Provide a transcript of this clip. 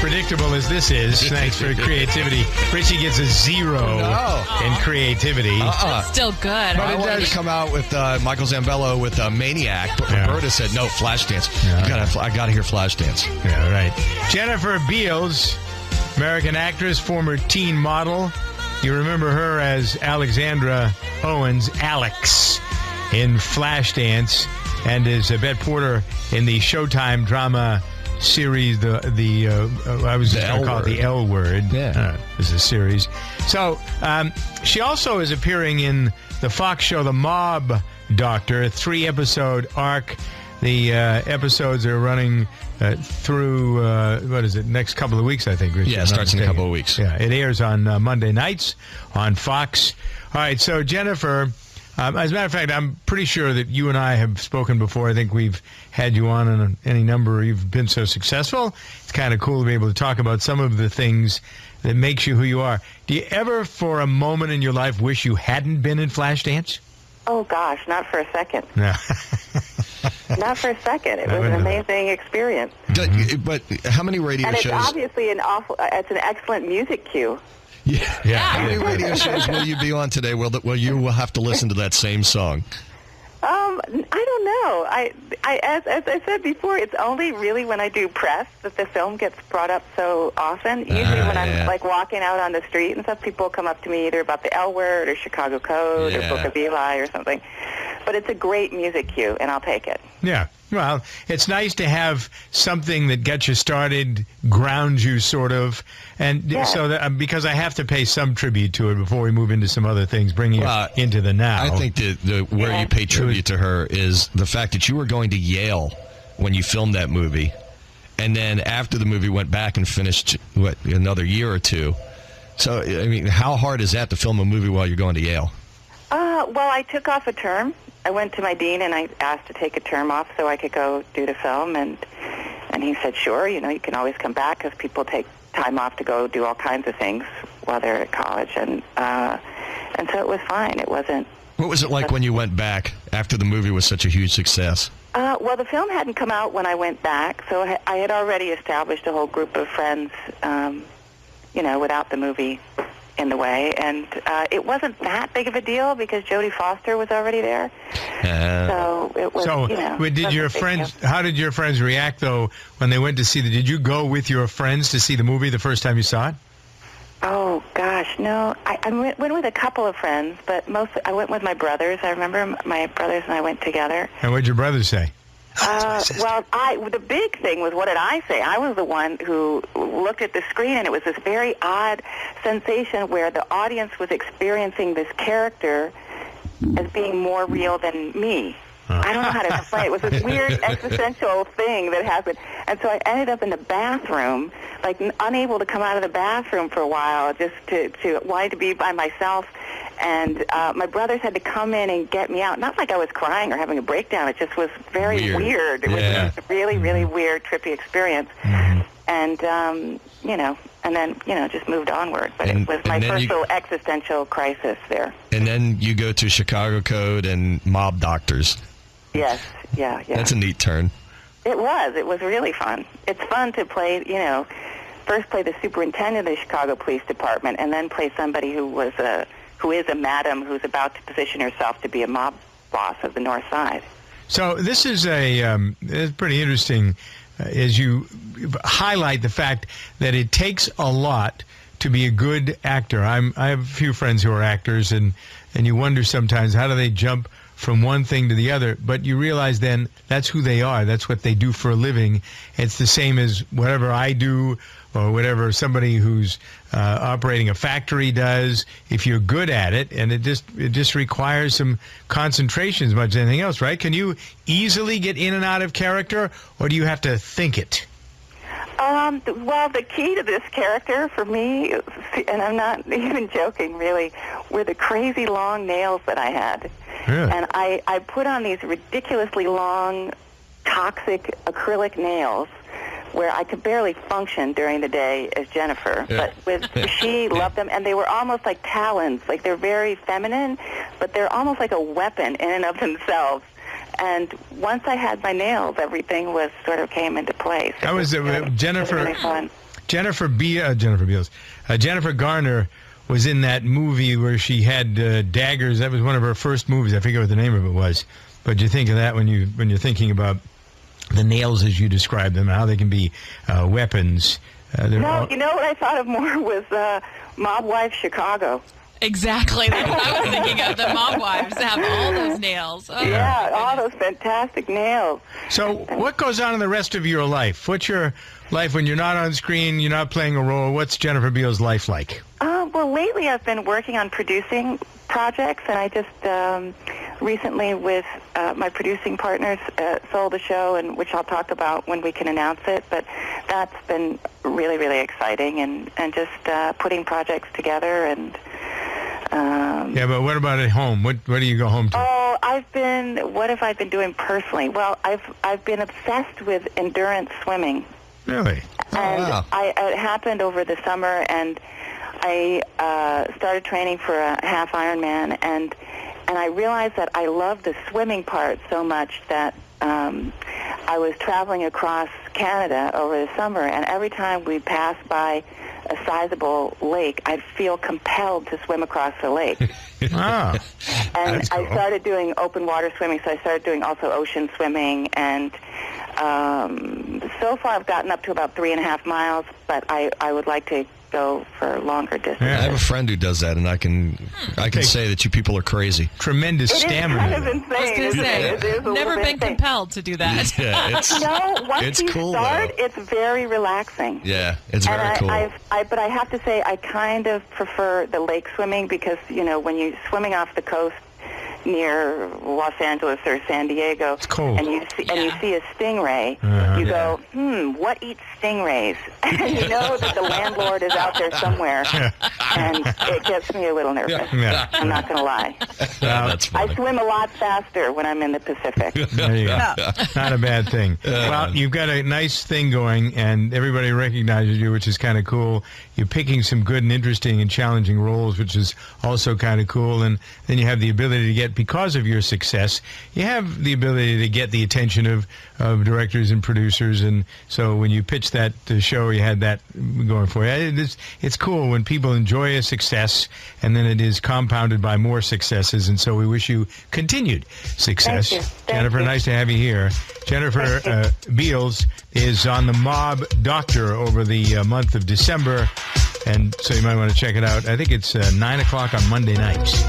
predictable as this is, thanks for creativity, Richie gets a 0 in creativity. Still good. But I wanted to come out with Michael Zambello with Maniac, but Roberta said, no, Flashdance. I got to hear Flashdance. Yeah, right. Jennifer Beals, American actress, former teen model. You remember her as Alexandra Owens, Alex, in Flashdance, and is Bette Porter in the Showtime drama series, I was just going to call it the L Word. Yeah. It's a series. So she also is appearing in the Fox show The Mob Doctor, a 3-episode arc. The episodes are running through, next couple of weeks, I think, Richard. Yeah, it starts in a couple of weeks. Yeah, it airs on Monday nights on Fox. All right, so Jennifer, as a matter of fact, I'm pretty sure that you and I have spoken before. I think we've had you on any number. You've been so successful. It's kind of cool to be able to talk about some of the things that makes you who you are. Do you ever, for a moment in your life, wish you hadn't been in Flashdance? Oh, gosh, not for a second. No. Not for a second. It was an amazing experience. But how many radio shows? And it's obviously it's an excellent music cue. Yeah. How many radio shows will you be on today where you will have to listen to that same song? I don't know. As I said before, it's only really when I do press that the film gets brought up so often. Usually when I'm like walking out on the street and stuff, people come up to me either about the L Word or Chicago Code or Book of Eli or something. But it's a great music cue, and I'll take it. Yeah. Well, it's nice to have something that gets you started, grounds you sort of, and so that because I have to pay some tribute to it before we move into some other things, bring you into the now. I think where you pay tribute to her is the fact that you were going to Yale when you filmed that movie, and then after the movie went back and finished another year or two. So I mean, how hard is that to film a movie while you're going to Yale? Well, I took off a term. I went to my dean and I asked to take a term off so I could go do the film, and he said, sure, you can always come back because people take time off to go do all kinds of things while they're at college, and so it was fine. It wasn't. What was it like when you went back after the movie was such a huge success? Well, the film hadn't come out when I went back, so I had already established a whole group of friends, without the movie in the way, and it wasn't that big of a deal because Jodie Foster was already there. So it was. So, did your friends? How did your friends react though when they went to see Did you go with your friends to see the movie the first time you saw it? Oh gosh, no. I went with a couple of friends, but I went with my brothers. I remember my brothers and I went together. And what did your brothers say? The big thing was, what did I say? I was the one who looked at the screen, and it was this very odd sensation where the audience was experiencing this character as being more real than me. I don't know how to explain it. It was this weird existential thing that happened. And so I ended up in the bathroom, like unable to come out of the bathroom for a while, just to wanting to be by myself. And my brothers had to come in and get me out. Not like I was crying or having a breakdown. It just was very weird. It was a really, really weird, trippy experience. And, and then, just moved onward. But it was my first little existential crisis there. And then you go to Chicago Code and Mob Doctors. Yes, yeah. That's a neat turn. It was. It was really fun. It's fun to play, first play the superintendent of the Chicago Police Department and then play somebody who is a madam who's about to position herself to be a mob boss of the North Side. So this is it's pretty interesting as you highlight the fact that it takes a lot to be a good actor. I have a few friends who are actors, and you wonder sometimes how do they jump from one thing to the other, but you realize then that's who they are. That's what they do for a living. It's the same as whatever I do or whatever somebody who's operating a factory does. If you're good at it, and it just requires some concentration as much as anything else, right? Can you easily get in and out of character, or do you have to think it? Well, the key to this character for me, and I'm not even joking really, were the crazy long nails that I had. Really? And I put on these ridiculously long, toxic acrylic nails where I could barely function during the day as Jennifer. Yeah. But she loved them, and they were almost like talons. Like, they're very feminine, but they're almost like a weapon in and of themselves. And once I had my nails, everything was sort of came into place. That was Jennifer. Really fun. Jennifer Beals. Jennifer Garner was in that movie where she had daggers. That was one of her first movies. I forget what the name of it was. But you think of that when you're thinking about the nails as you describe them, how they can be weapons. No, you know what I thought of more was Mob Wife Chicago. Exactly. That's what I was thinking of. The Mob Wives have all those nails. Oh, yeah, all those fantastic nails. So what goes on in the rest of your life? What's your life when you're not on screen, you're not playing a role? What's Jennifer Beals' life like? Well, lately I've been working on producing projects, and I just recently with my producing partners sold a show, and which I'll talk about when we can announce it. But that's been really, really exciting, and just putting projects together. And yeah, but what about at home? What do you go home to? Oh, what have I been doing personally? Well, I've been obsessed with endurance swimming. Really? And wow. It happened over the summer, and I started training for a half Ironman, and I realized that I loved the swimming part so much that I was traveling across Canada over the summer, and every time we passed by a sizable lake, I'd feel compelled to swim across the lake. Ah, and that's cool. I started doing open water swimming, so I started doing also ocean swimming, and so far I've gotten up to about 3.5 miles, but I would like to go for longer distances. Yeah, I have a friend who does that, and I can say that you people are crazy. Tremendous stamina. It is kind of insane. I was going to say, It is a never little bit been insane. compelled to do that. Yeah, it's Once it's you cool, start, though. it's very relaxing. Yeah, it's very cool. But I have to say, I kind of prefer the lake swimming because, when you're swimming off the coast near Los Angeles or San Diego, It's cold. and you see a stingray, you go, what eats stingrays? And you know that the landlord is out there somewhere, and it gets me a little nervous. Yeah. I'm not going to lie. That's funny. I swim a lot faster when I'm in the Pacific. There you go. Not a bad thing. Well, you've got a nice thing going, and everybody recognizes you, which is kind of cool. You're picking some good and interesting and challenging roles, which is also kind of cool. And then you have the ability to get, because of your success, you have the ability to get the attention of directors and producers. And so when you pitched that show, you had that going for you. It's cool when people enjoy a success, and then it is compounded by more successes. And so we wish you continued success. Thank you. Jennifer, nice to have you here. Jennifer Beals is on The Mob Doctor over the month of December, and so you might want to check it out. I think it's 9 o'clock on Monday nights.